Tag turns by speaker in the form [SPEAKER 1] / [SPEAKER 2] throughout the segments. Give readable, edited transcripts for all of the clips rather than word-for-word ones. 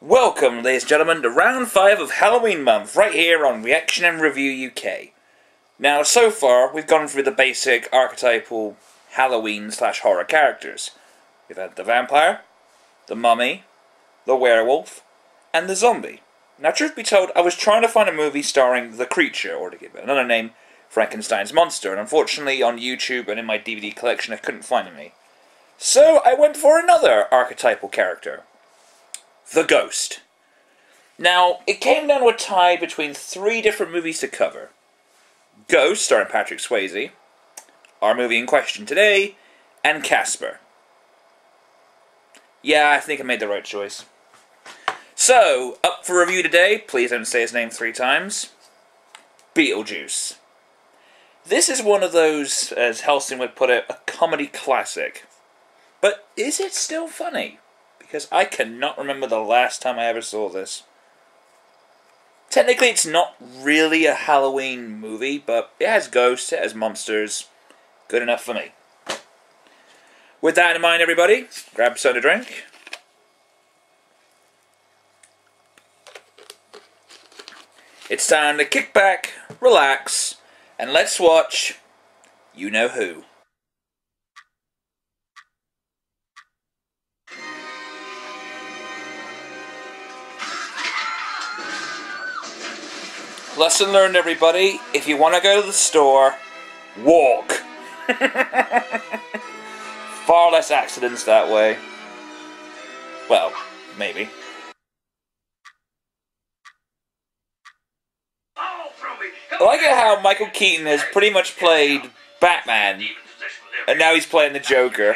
[SPEAKER 1] Welcome, ladies and gentlemen, to round 5 of Halloween month, right here on Reaction and Review UK. Now, so far, we've gone through the basic archetypal Halloween/horror characters. We've had the vampire, the mummy, the werewolf, and the zombie. Now, truth be told, I was trying to find a movie starring the creature, or to give it another name, Frankenstein's monster, and unfortunately on YouTube and in my DVD collection I couldn't find any. So I went for another archetypal character. The Ghost. Now, it came down to a tie between 3 different movies to cover. Ghost, starring Patrick Swayze, our movie in question today, and Casper. Yeah, I think I made the right choice. So, up for review today, please don't say his name 3 times, BeetleJuice. This is one of those, as Helsing would put it, a comedy classic. But is it still funny? Because I cannot remember the last time I ever saw this. Technically, it's not really a Halloween movie, but it has ghosts, it has monsters. Good enough for me. With that in mind, everybody, grab something to drink. It's time to kick back, relax, and let's watch You Know Who. Lesson learned, everybody. If you want to go to the store, walk. Far less accidents that way. Well, maybe. I like it how Michael Keaton has pretty much played Batman, and now he's playing the Joker.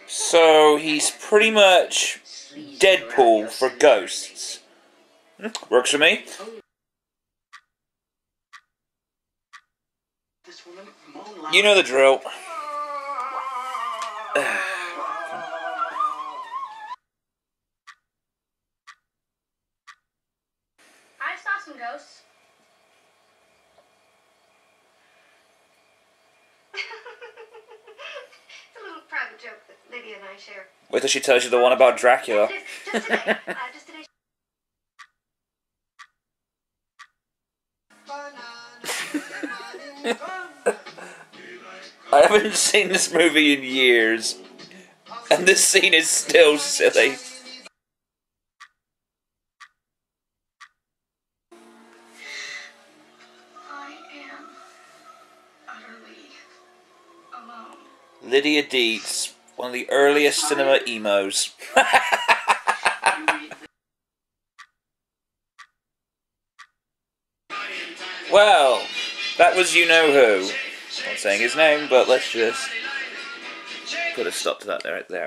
[SPEAKER 1] So he's pretty much Deadpool for ghosts. Works for me. You know the drill.
[SPEAKER 2] I saw some ghosts. It's a little private joke that Lydia and I share.
[SPEAKER 1] Wait till she tells you the one about Dracula.
[SPEAKER 2] Just today. Just today.
[SPEAKER 1] I haven't seen this movie in years, and this scene is still silly.
[SPEAKER 2] I am utterly alone.
[SPEAKER 1] Lydia Deetz, one of the earliest cinema emos. Well, that was You Know Who. Not saying his name, but let's just put a stop to that right there.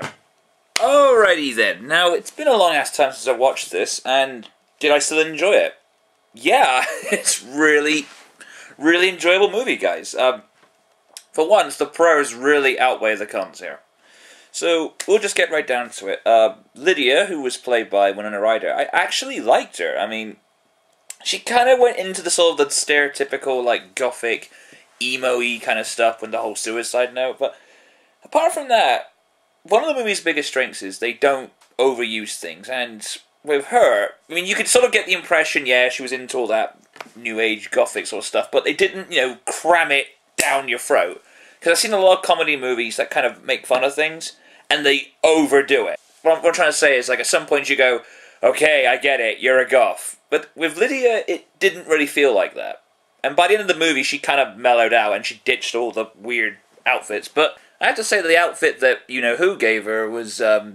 [SPEAKER 1] Alrighty then. Now, it's been a long ass time since I watched this, and did I still enjoy it? Yeah, it's really enjoyable movie, guys. For once, the pros really outweigh the cons here. So, we'll just get right down to it. Lydia, who was played by Winona Ryder, I actually liked her. I mean, she kind of went into the sort of the stereotypical, like, gothic, emo-y kind of stuff with the whole suicide note, but apart from that, one of the movie's biggest strengths is they don't overuse things, and with her, I mean, you could sort of get the impression, yeah, she was into all that new age gothic sort of stuff, but they didn't, you know, cram it down your throat. Because I've seen a lot of comedy movies that kind of make fun of things, and they overdo it. What I'm trying to say is, like, at some point you go, okay, I get it, you're a goth. But with Lydia, it didn't really feel like that. And by the end of the movie, she kind of mellowed out, and she ditched all the weird outfits. But I have to say that the outfit that You Know Who gave her was, yeah,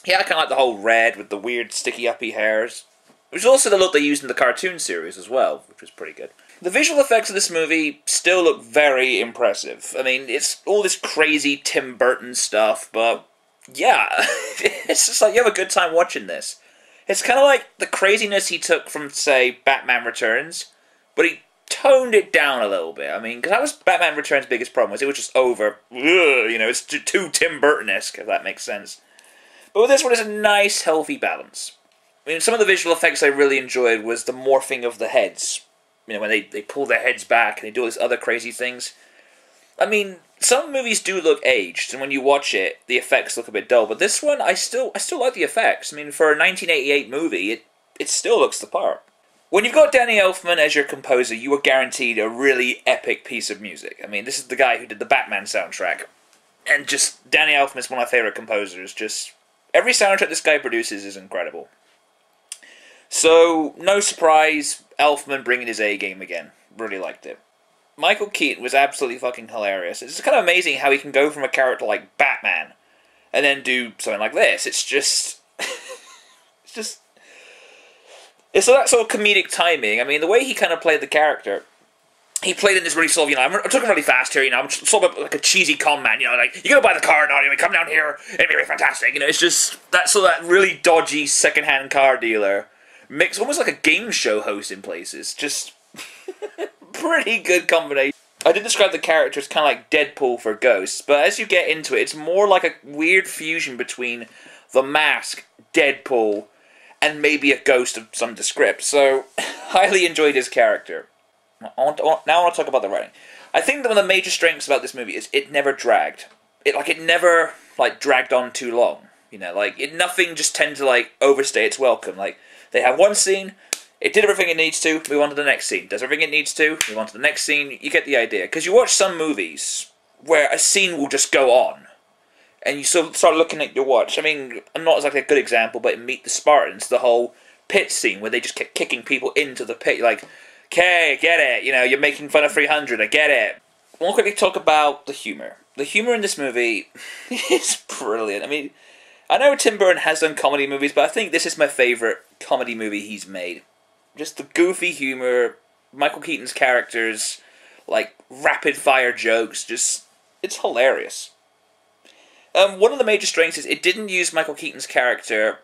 [SPEAKER 1] I kind of like the whole red with the weird sticky-uppy hairs. It was also the look they used in the cartoon series as well, which was pretty good. The visual effects of this movie still look very impressive. I mean, it's all this crazy Tim Burton stuff, but yeah, it's just like you have a good time watching this. It's kind of like the craziness he took from, say, Batman Returns, but he toned it down a little bit. I mean, because that was Batman Returns' biggest problem, was it was just over, you know, it's too Tim Burton-esque, if that makes sense. But with this one, it's a nice, healthy balance. I mean, some of the visual effects I really enjoyed was the morphing of the heads. You know, when they pull their heads back and they do all these other crazy things. I mean, some movies do look aged, and when you watch it, the effects look a bit dull. But this one, I still like the effects. I mean, for a 1988 movie, it still looks the part. When you've got Danny Elfman as your composer, you are guaranteed a really epic piece of music. I mean, this is the guy who did the Batman soundtrack. And just, Danny Elfman is one of my favourite composers. Just, every soundtrack this guy produces is incredible. So, no surprise, Elfman bringing his A-game again. Really liked it. Michael Keaton was absolutely fucking hilarious. It's kind of amazing how he can go from a character like Batman and then do something like this. It's just... It's that sort of comedic timing. I mean, the way he kind of played the character, he played in this really sort of, I'm talking really fast here, I'm sort of like a cheesy con man, like, you're going to buy the car now, come down here, it'll be really fantastic, it's just, that really dodgy second-hand car dealer, mix almost like a game show host in places, just, pretty good combination. I did describe the character as kind of like Deadpool for Ghosts, but as you get into it, it's more like a weird fusion between The Mask, Deadpool, and maybe a ghost of some descript. So, highly enjoyed his character. Now I want to talk about the writing. I think that one of the major strengths about this movie is it never dragged. It never dragged on too long. Nothing just tended to overstay its welcome. They have one scene, it did everything it needs to, move on to the next scene. Does everything it needs to, move on to the next scene. You get the idea. Because you watch some movies where a scene will just go on. And you sort of start looking at your watch. I mean, I'm not a good example, but in Meet the Spartans, the whole pit scene where they just kept kicking people into the pit. Okay, I get it. You're making fun of 300. I get it. I want to quickly talk about the humour. The humour in this movie is brilliant. I mean, I know Tim Burton has done comedy movies, but I think this is my favourite comedy movie he's made. Just the goofy humour, Michael Keaton's characters, rapid-fire jokes, it's hilarious. One of the major strengths is it didn't use Michael Keaton's character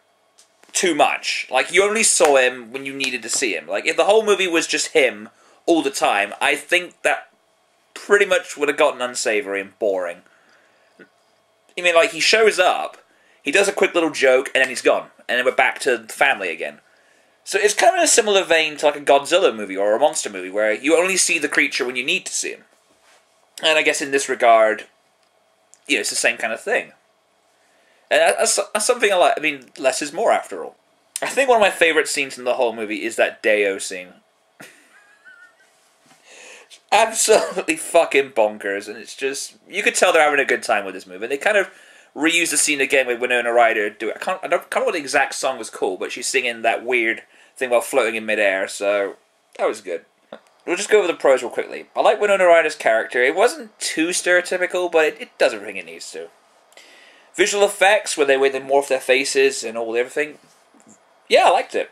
[SPEAKER 1] too much. You only saw him when you needed to see him. If the whole movie was just him all the time, I think that pretty much would have gotten unsavory and boring. I mean, he shows up, he does a quick little joke, and then he's gone. And then we're back to the family again. So it's kind of in a similar vein to a Godzilla movie or a monster movie, where you only see the creature when you need to see him. And I guess in this regard, it's the same kind of thing. And that's something I like. I mean, less is more, after all. I think one of my favourite scenes in the whole movie is that Dayo scene. Absolutely fucking bonkers, and it's just... You could tell they're having a good time with this movie. They kind of reused the scene again with Winona Ryder. I don't know what the exact song was called, but she's singing that weird thing while floating in midair, so that was good. We'll just go over the pros real quickly. I like Winona Ryder's character. It wasn't too stereotypical, but it does everything it needs to. Visual effects, where they morph their faces and all everything. Yeah, I liked it.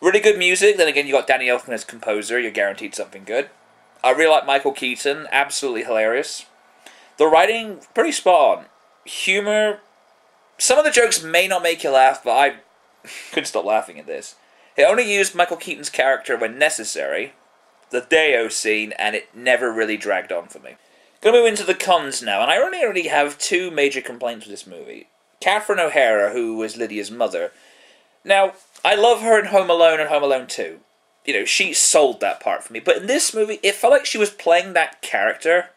[SPEAKER 1] Really good music. Then again, you got Danny Elfman as composer. You're guaranteed something good. I really like Michael Keaton. Absolutely hilarious. The writing, pretty spot on. Humour. Some of the jokes may not make you laugh, but I couldn't stop laughing at this. It only used Michael Keaton's character when necessary. The Dayo scene, and it never really dragged on for me. Gonna move into the cons now, and I only have two major complaints with this movie. Catherine O'Hara, who was Lydia's mother. Now, I love her in Home Alone and Home Alone 2. She sold that part for me. But in this movie, it felt like she was playing that character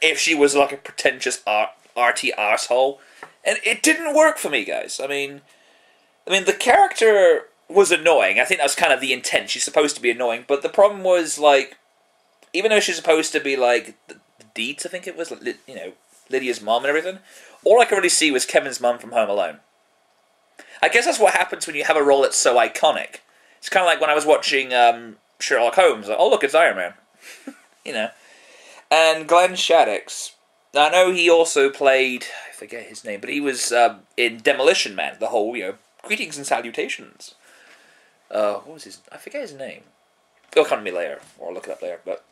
[SPEAKER 1] if she was a pretentious arty arsehole. And it didn't work for me, guys. I mean, the character was annoying. I think that was kind of the intent. She's supposed to be annoying, but the problem was, even though she's supposed to be, the Deeds, I think it was, Lydia's mom and everything, all I could really see was Kevin's mum from Home Alone. I guess that's what happens when you have a role that's so iconic. It's kind of like when I was watching Sherlock Holmes. Oh, look, it's Iron Man. And Glenn Shadix. Now, I know he also played, I forget his name, but he was in Demolition Man, the whole, greetings and salutations. What was his... I forget his name. It'll come to me later, or I'll look it up later, but...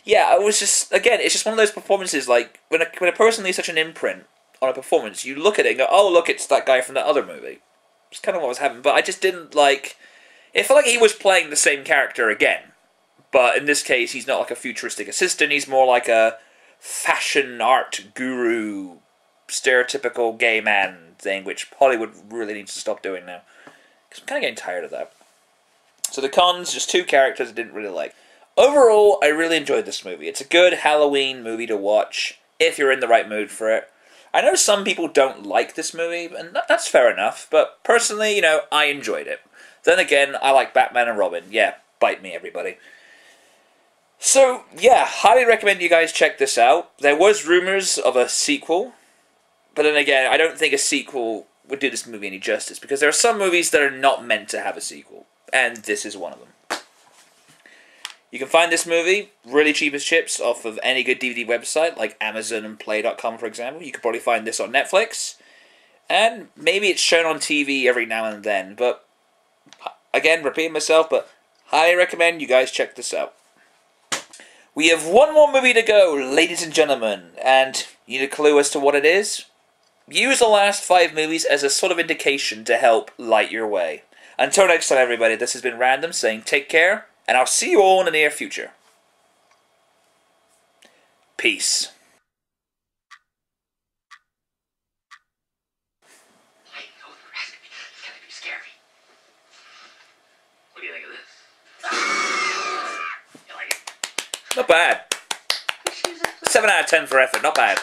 [SPEAKER 1] Yeah, it was just... Again, it's just one of those performances, when a person leaves such an imprint on a performance, you look at it and go, oh, look, it's that guy from that other movie. It's kind of what was happening, but I just didn't, It felt like he was playing the same character again. But in this case, he's not a futuristic assistant, he's more like a fashion art guru, stereotypical gay man thing, which Hollywood really needs to stop doing now. Because I'm kind of getting tired of that. So the cons, just two characters I didn't really like. Overall, I really enjoyed this movie. It's a good Halloween movie to watch. if you're in the right mood for it. I know some people don't like this movie, and that's fair enough, but personally, you know, I enjoyed it. Then again, I like Batman and Robin. Yeah, bite me, everybody. So, yeah, highly recommend you guys check this out. There was rumors of a sequel, but then again, I don't think a sequel would do this movie any justice, because there are some movies that are not meant to have a sequel, and this is one of them. You can find this movie really cheap as chips off of any good DVD website, like Amazon and Play.com, for example. You could probably find this on Netflix. And maybe it's shown on TV every now and then. But, again, repeating myself, but highly recommend you guys check this out. We have one more movie to go, ladies and gentlemen. And you need a clue as to what it is? Use the last 5 movies as a sort of indication to help light your way. Until next time, everybody, this has been Random saying take care. And I'll see you all in the near future. Peace.
[SPEAKER 3] I know the recipe. It's gonna be scary. What do you think of this? You like it?
[SPEAKER 1] Not bad. 7 out of 10 for effort. Not bad.